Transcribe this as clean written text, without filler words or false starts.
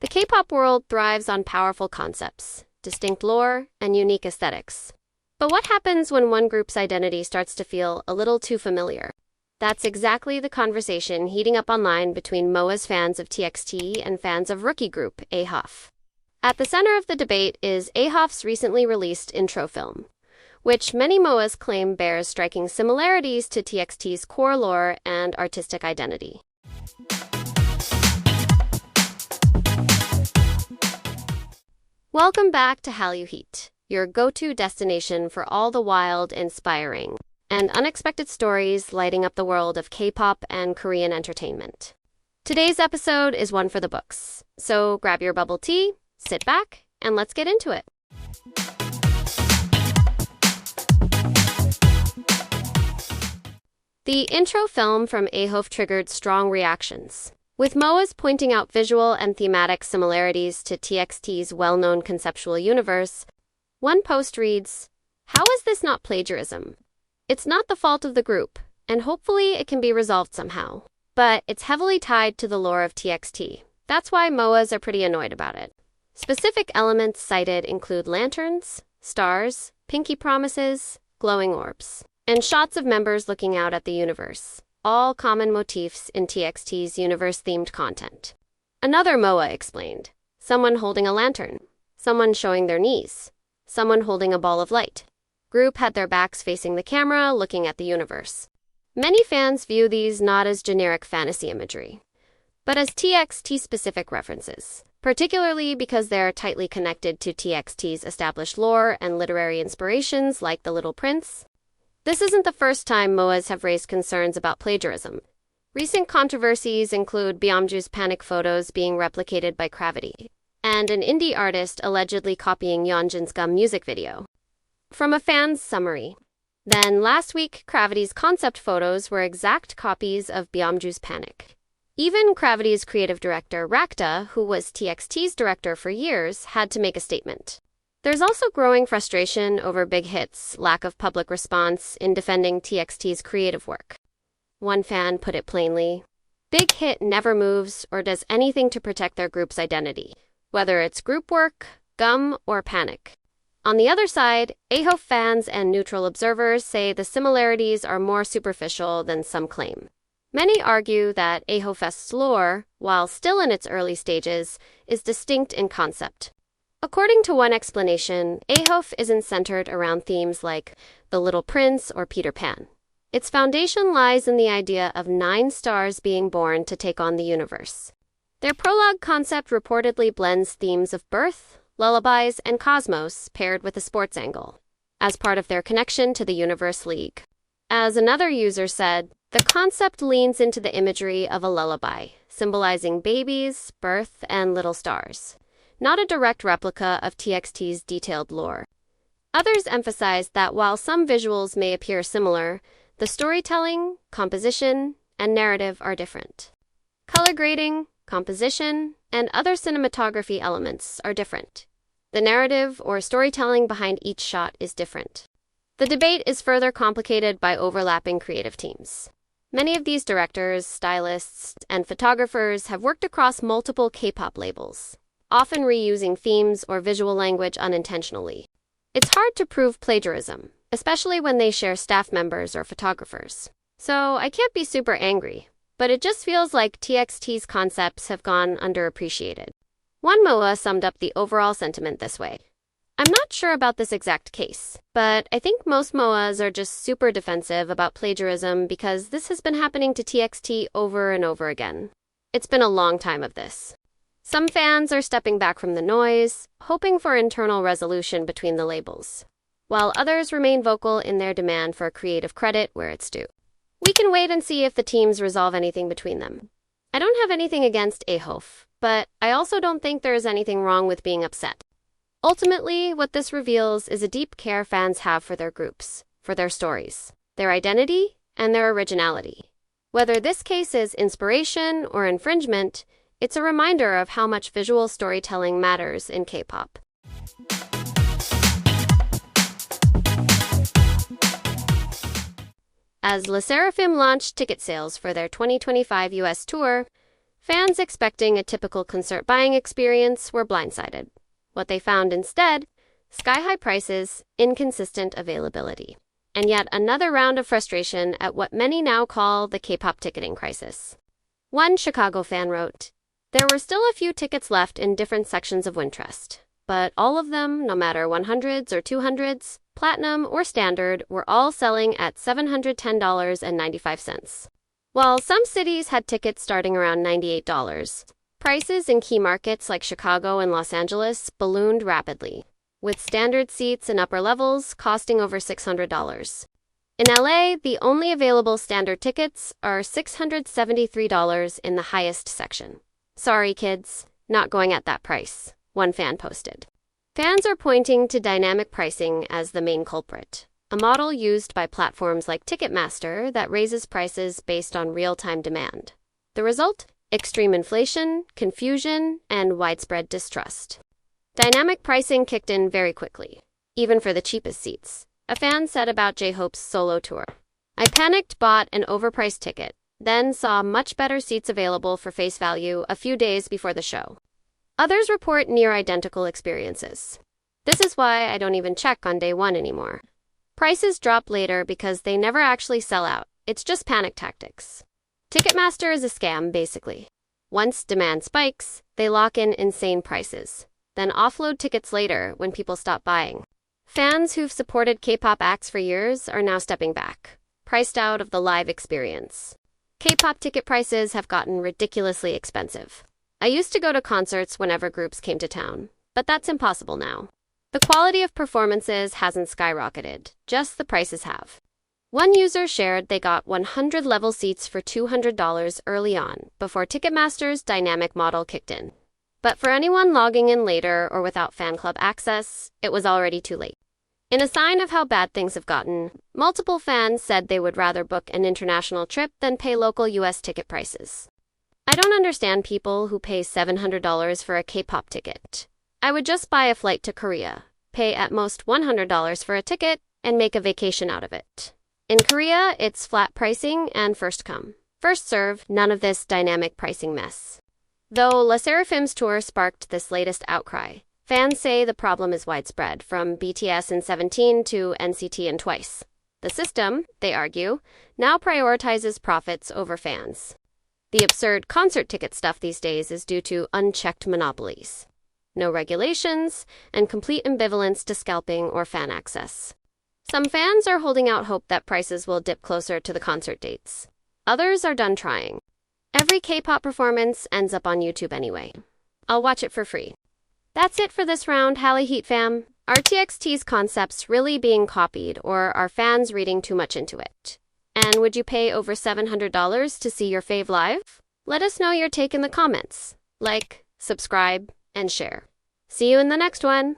The K-pop world thrives on powerful concepts, distinct lore, and unique aesthetics. But what happens when one group's identity starts to feel a little too familiar? That's exactly the conversation heating up online between MOA's fans of TXT and fans of rookie group AHOF. At the center of the debate is AHOF's recently released intro film, which many MOAs claim bears striking similarities to TXT's core lore and artistic identity. Welcome back to Hallyu Heat, your go-to destination for all the wild, inspiring, and unexpected stories lighting up the world of K-pop and Korean entertainment. Today's episode is one for the books, so grab your bubble tea, sit back, and let's get into it. The intro film from AHOF triggered strong reactions, with MOAs pointing out visual and thematic similarities to TXT's well-known conceptual universe. One post reads, "How is this not plagiarism? It's not the fault of the group, and hopefully it can be resolved somehow. But it's heavily tied to the lore of TXT. That's why MOAs are pretty annoyed about it." Specific elements cited include lanterns, stars, pinky promises, glowing orbs, and shots of members looking out at the universe, all common motifs in TXT's universe-themed content. Another MOA explained, someone holding a lantern, someone showing their knees, someone holding a ball of light. Group had their backs facing the camera, looking at the universe. Many fans view these not as generic fantasy imagery, but as TXT-specific references, particularly because they're tightly connected to TXT's established lore and literary inspirations like The Little Prince. This isn't the first time MOAs have raised concerns about plagiarism. Recent controversies include Byumju's panic photos being replicated by Gravity, and an indie artist allegedly copying Yeonjun's Gum music video. From a fan's summary, then last week, Gravity's concept photos were exact copies of Byumju's Panic. Even Gravity's creative director, Rakta, who was TXT's director for years, had to make a statement. There's also growing frustration over Big Hit's lack of public response in defending TXT's creative work. One fan put it plainly, Big Hit never moves or does anything to protect their group's identity, whether it's group work, Gum, or Panic. On the other side, AHOF fans and neutral observers say the similarities are more superficial than some claim. Many argue that AHOF's lore, while still in its early stages, is distinct in concept. According to one explanation, AHOF isn't centered around themes like The Little Prince or Peter Pan. Its foundation lies in the idea of 9 stars being born to take on the universe. Their prologue concept reportedly blends themes of birth, lullabies, and cosmos paired with a sports angle, as part of their connection to the Universe League. As another user said, the concept leans into the imagery of a lullaby, symbolizing babies, birth, and little stars, not a direct replica of TXT's detailed lore. Others emphasized that while some visuals may appear similar, the storytelling, composition, and narrative are different. Color grading, composition, and other cinematography elements are different. The narrative or storytelling behind each shot is different. The debate is further complicated by overlapping creative teams. Many of these directors, stylists, and photographers have worked across multiple K-pop labels, often reusing themes or visual language unintentionally. It's hard to prove plagiarism, especially when they share staff members or photographers. So I can't be super angry, but it just feels like TXT's concepts have gone underappreciated. One MOA summed up the overall sentiment this way. I'm not sure about this exact case, but I think most MOAs are just super defensive about plagiarism because this has been happening to TXT over and over again. It's been a long time of this. Some fans are stepping back from the noise, hoping for internal resolution between the labels, while others remain vocal in their demand for creative credit where it's due. We can wait and see if the teams resolve anything between them. I don't have anything against AHOF, but I also don't think there is anything wrong with being upset. Ultimately, what this reveals is a deep care fans have for their groups, for their stories, their identity, and their originality. Whether this case is inspiration or infringement, it's a reminder of how much visual storytelling matters in K-pop. As LeSserafim launched ticket sales for their 2025 US tour, Fans expecting a typical concert buying experience were blindsided. What they found instead: sky-high prices, inconsistent availability, and yet another round of frustration at what many now call the K-pop ticketing crisis. One Chicago fan wrote, "There were still a few tickets left in different sections of Wintrust, but all of them, no matter 100s or 200s, platinum or standard, were all selling at $710.95. While some cities had tickets starting around $98, prices in key markets like Chicago and Los Angeles ballooned rapidly, with standard seats and upper levels costing over $600. In LA, the only available standard tickets are $673 in the highest section. Sorry, kids, not going at that price," one fan posted. Fans are pointing to dynamic pricing as the main culprit, a model used by platforms like Ticketmaster that raises prices based on real-time demand. The result? Extreme inflation, confusion, and widespread distrust. Dynamic pricing kicked in very quickly, even for the cheapest seats. A fan said about J-Hope's solo tour, "I panicked, bought an overpriced ticket, then saw much better seats available for face value a few days before the show." Others report near-identical experiences. "This is why I don't even check on day one anymore. Prices drop later because they never actually sell out. It's just panic tactics." Ticketmaster is a scam, basically. Once demand spikes, they lock in insane prices, then offload tickets later when people stop buying. Fans who've supported K-pop acts for years are now stepping back, priced out of the live experience. K-pop ticket prices have gotten ridiculously expensive. I used to go to concerts whenever groups came to town, but that's impossible now. The quality of performances hasn't skyrocketed, just the prices have. One user shared they got 100 level seats for $200 early on, before Ticketmaster's dynamic model kicked in. But for anyone logging in later or without fan club access, it was already too late. In a sign of how bad things have gotten, multiple fans said they would rather book an international trip than pay local US ticket prices. "I don't understand people who pay $700 for a K-pop ticket. I would just buy a flight to Korea, pay at most $100 for a ticket, and make a vacation out of it. In Korea, it's flat pricing and first come, first serve, none of this dynamic pricing mess." Though LeSserafim's tour sparked this latest outcry, fans say the problem is widespread, from BTS in 17 to NCT in Twice. The system, they argue, now prioritizes profits over fans. The absurd concert ticket stuff these days is due to unchecked monopolies, no regulations, and complete ambivalence to scalping or fan access. Some fans are holding out hope that prices will dip closer to the concert dates. Others are done trying. Every K-pop performance ends up on YouTube anyway. I'll watch it for free. That's it for this round, Halle Heat fam. Are TXT's concepts really being copied, or are fans reading too much into it? And would you pay over $700 to see your fave live? Let us know your take in the comments. Like, subscribe, and share. See you in the next one.